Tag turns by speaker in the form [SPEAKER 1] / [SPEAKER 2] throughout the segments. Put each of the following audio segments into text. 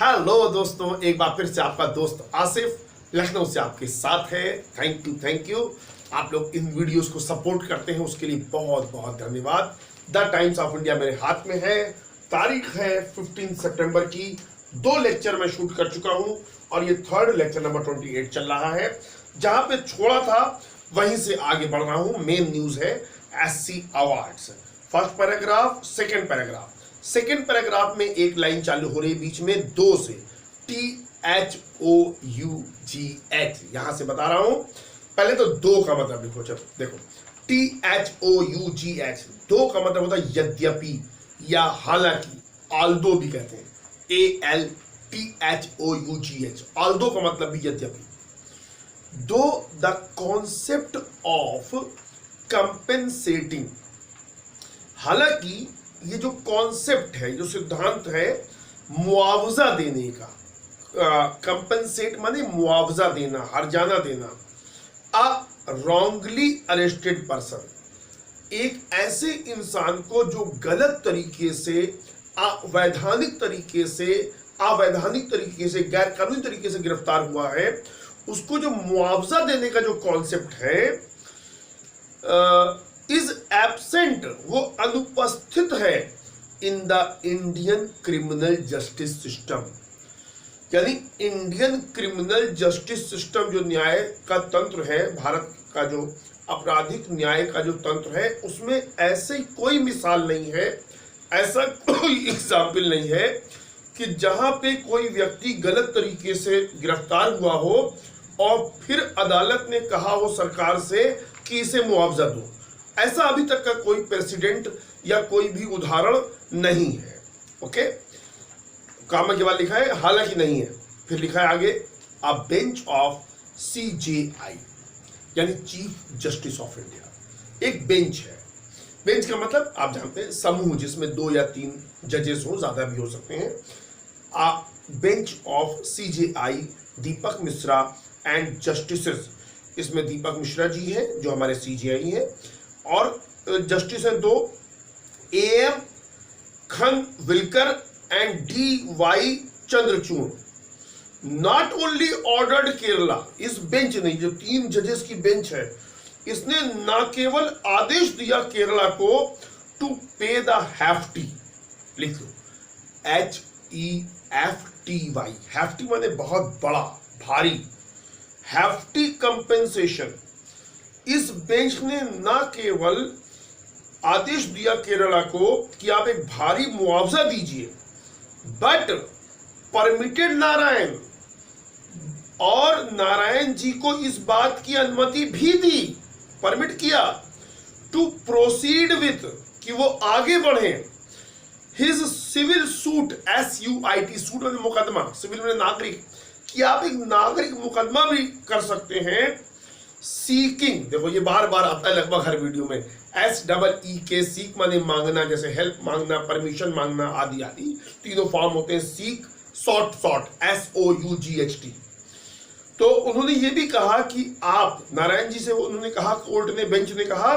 [SPEAKER 1] Hello दोस्तों, एक बार फिर से आपका दोस्त आसिफ लखनऊ से आपके साथ है। Thank you. आप लोग इन वीडियोस को सपोर्ट करते हैं, उसके लिए बहुत बहुत धन्यवाद। द टाइम्स ऑफ इंडिया मेरे हाथ में है, तारीख है 15 सितंबर की। 2 लेक्चर मैं शूट कर चुका हूं और ये थर्ड लेक्चर नंबर 28 चल रहा है। जहां पे छोड़ा था वहीं से आगे बढ़ रहा हूं। मेन न्यूज है SC awards. First paragraph, second paragraph. Second paragraph में एक लाइन चालू हो रही है बीच में 2 से, THOUGH। यहां से बता रहा हूं, पहले तो 2 का मतलब लिखो। चलो देखो, THOUGH 2 का मतलब होता है यद्यपि या हालांकि, ऑल्दो भी कहते हैं, ALTHOUGH। ऑल्दो का मतलब भी यद्यपि। दो द कॉन्सेप्ट ऑफ कंपेंसेटिंग, हालांकि ये जो कॉन्सेप्ट है, जो सिद्धांत है मुआवजा देने का, कंपेंसेट माने मुआवजा देना, हर्जाना देना। अ रॉन्गली अरेस्टेड पर्सन, एक ऐसे इंसान को जो गलत तरीके से, अवैधानिक तरीके से, गैर कानूनी तरीके से गिरफ्तार हुआ है, उसको जो मुआवजा देने का जो कॉन्सेप्ट है, इज एब्सेंट, वो अनुपस्थित है in the Indian criminal justice system. यानी इंडियन क्रिमिनल जस्टिस सिस्टम, जो न्याय का तंत्र है, भारत का जो आपराधिक न्याय का जो तंत्र है, उसमें ऐसे कोई मिसाल नहीं है, ऐसा कोई एग्जाम्पल नहीं है कि जहां पे कोई व्यक्ति गलत तरीके से गिरफ्तार हुआ हो और फिर अदालत ने कहा हो सरकार से कि इसे मुआवजा दो। ऐसा अभी तक का कोई प्रेसिडेंट या कोई भी उदाहरण नहीं है। ओके, काम के बाद लिखा है हालांकि नहीं है, फिर लिखा है आगे अ बेंच ऑफ CJI यानी चीफ जस्टिस ऑफ इंडिया। एक बेंच है। बेंच का मतलब आप जानते हैं, समूह जिसमें 2 या 3 जजेस हो, ज्यादा भी हो सकते हैं। अ bench of CJI Deepak Mishra and justices, इसमें दीपक मिश्रा जी हैं जो हमारे CJI हैं, और जस्टिस हैं 2, AM Khanwilkar and DY Chandrachud. Not only ordered Kerala, इस बेंच ने, जो 3 जजेस की बेंच है, इसने न केवल आदेश दिया केरला को टू पे द हैफ्टी, लिख लो HEFTY, हैफ्टी माने बहुत बड़ा, भारी, हैफ्टी कंपेंसेशन। इस बेंच ने न केवल आदेश दिया केरला को कि आप एक भारी मुआवजा दीजिए, बट परमिटेड नारायण, और नारायण जी को इस बात की अनुमति भी दी, परमिट किया, टू प्रोसीड विथ, कि वो आगे बढ़े, his civil suit, SUIT, suit में मुकदमा, सिविल में नागरिक, कि आप एक नागरिक मुकदमा भी कर सकते हैं। सीकिंग, देखो ये बार बार आता है लगभग हर वीडियो में, SEEK, सीक माने मांगना, जैसे हेल्प मांगना, परमिशन मांगना, आदि आदि, तीनों फॉर्म होते हैं। Seek, sought, SOUGHT। तो उन्होंने ये भी कहा कि आप, नारायण जी से उन्होंने कहा, कोर्ट ने, बेंच ने कहा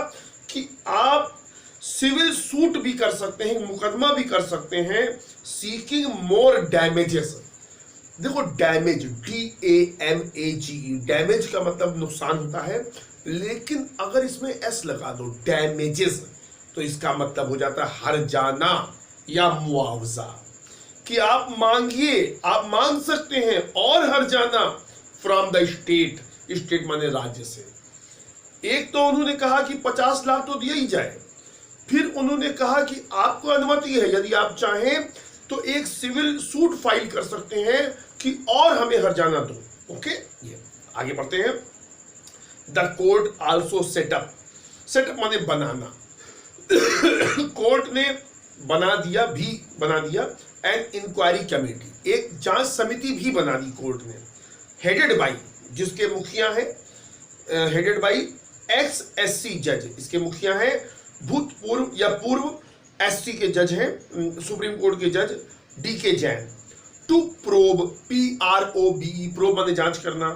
[SPEAKER 1] कि आप सिविल सूट भी कर सकते हैं, मुकदमा भी कर सकते हैं, सीकिंग मोर डैमेजेस। देखो डैमेज, DAMAGE, डैमेज का मतलब नुकसान होता है, लेकिन अगर इसमें S लगा दो, डैमेजेस, तो इसका मतलब हो जाता है हर्जाना या मुआवजा, कि आप मांगिए, आप मांग सकते हैं, और हर्जाना फ्रॉम द स्टेट, स्टेट माने राज्य से। एक तो उन्होंने कहा कि 50 लाख तो दिया ही जाए, फिर उन्होंने कहा कि आपको अनुमति है, यदि आप चाहें तो एक सिविल सूट फाइल कर सकते हैं कि और हमें हर्जाना दो। ओके, ये आगे बढ़ते हैं। The court also setup, setup माने बनाना, कोर्ट ने बना दिया एन इंक्वायरी कमेटी, एक जांच समिति भी बना दी कोर्ट ने, हेडेड बाई, जिसके मुखिया है, हेडेड बाई ex-SC जज, इसके मुखिया है भूतपूर्व या पूर्व SC के जज हैं, सुप्रीम कोर्ट के जज DK Jain. To probe, PROBE, probe माने जांच करना।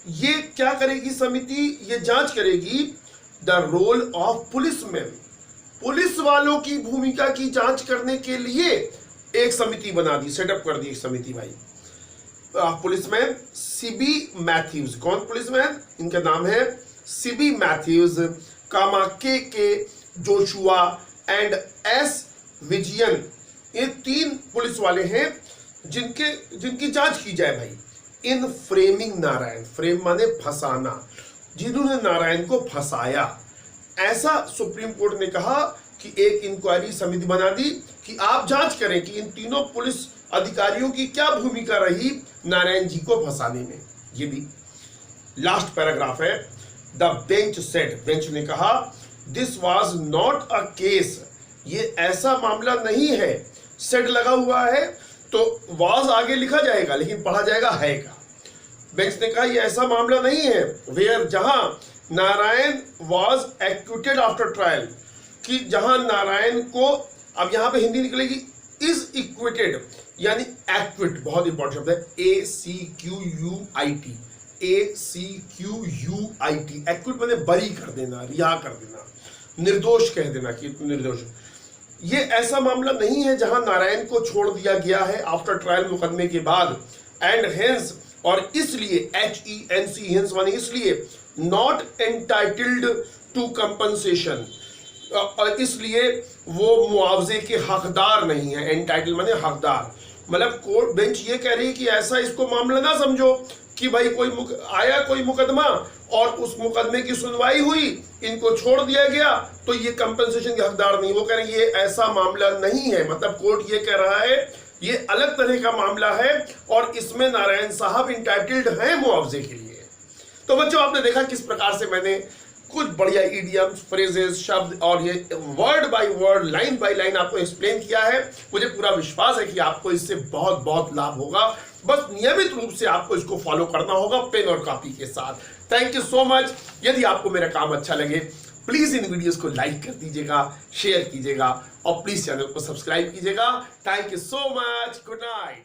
[SPEAKER 1] ये क्या करेगी समिति? ये जांच करेगी the role of policeman, police वालों की भूमिका की जांच करने के लिए एक समिति बना दी, सेटअप कर दी एक समिति भाई। पुलिसमैन सीबी मैथ्यूज, कौन पुलिसमैन? इनका नाम है सीबी मैथ्यूज, कामा के जोशुआ एंड एस विजयन। ये 3 पुलिस वाले हैं जिनकी जांच की जाए भाई। इन फ्रेमिंग नारायण, फ्रेम माने फंसाना, जिन्होंने नारायण को फंसाया, ऐसा सुप्रीम कोर्ट ने कहा कि एक इंक्वायरी समिति बना दी कि आप जांच करें कि इन तीनों पुलिस अधिकारियों की क्या भूमिका रही नारायण जी को फंसाने में। ये भी लास्ट पैराग्राफ है। द बेंच सेड, बेंच ने कहा this was not a case, ये ऐसा मामला नहीं है। सेड लगा हुआ है तो वाज आगे लिखा जाएगा लेकिन पढ़ा जाएगा है का। बेंच ने कहा ये ऐसा मामला नहीं है वेयर, जहां Narayan was acquitted after trial, कि जहां नारायण को, अब यहां पे हिंदी निकलेगी इज इक्विटेड, यानी एक्विट बहुत इंपॉर्टेंट शब्द है, ACQUIT, ACQUIT, एक्विट माने बरी कर देना, रिहा कर देना, निर्दोष कह देना कि निर्दोष। ये ऐसा मामला नहीं है जहां नारायण को छोड़ दिया गया है आफ्टर ट्रायल, मुकदमे के बाद, एंड हेंस, और इसलिए HENC, हेंस माने इसलिए, नॉट एंटाइटल्ड टू कंपनसेशन, और इसलिए वो मुआवजे के हकदार नहीं है। एंटाइटल माने हकदार, मतलब कोर्ट बेंच ये कह रही है कि ऐसा इसको मामला ना समझो कि भाई कोई मुकदमा और उस मुकदमे की सुनवाई हुई, इनको छोड़ दिया गया तो ये कंपनसेशन के हकदार नहीं। वो कह रहे हैं ये ऐसा मामला नहीं है, मतलब कोर्ट ये कह रहा है ये अलग तरह का मामला है और इसमें नारायण साहब इंटाइटल्ड हैं मुआवजे के लिए। तो बच्चों आपने देखा किस प्रकार से मैंने कुछ बढ़िया इडियम्स, फ्रेजेस, शब्द और ये word by word, line by line आपको एक्सप्लेन किया है। मुझे पूरा विश्वास है कि आपको इससे बहुत बहुत लाभ होगा। बस नियमित रूप से आपको इसको फॉलो करना होगा पेन और कॉपी के साथ। Thank you so much. यदि आपको मेरा काम अच्छा लगे प्लीज इन वीडियोस को लाइक कर दीजिएगा, शेयर कीजिएगा और प्लीज चैनल को सब्सक्राइब कीजिएगा। Thank you so much. Good night.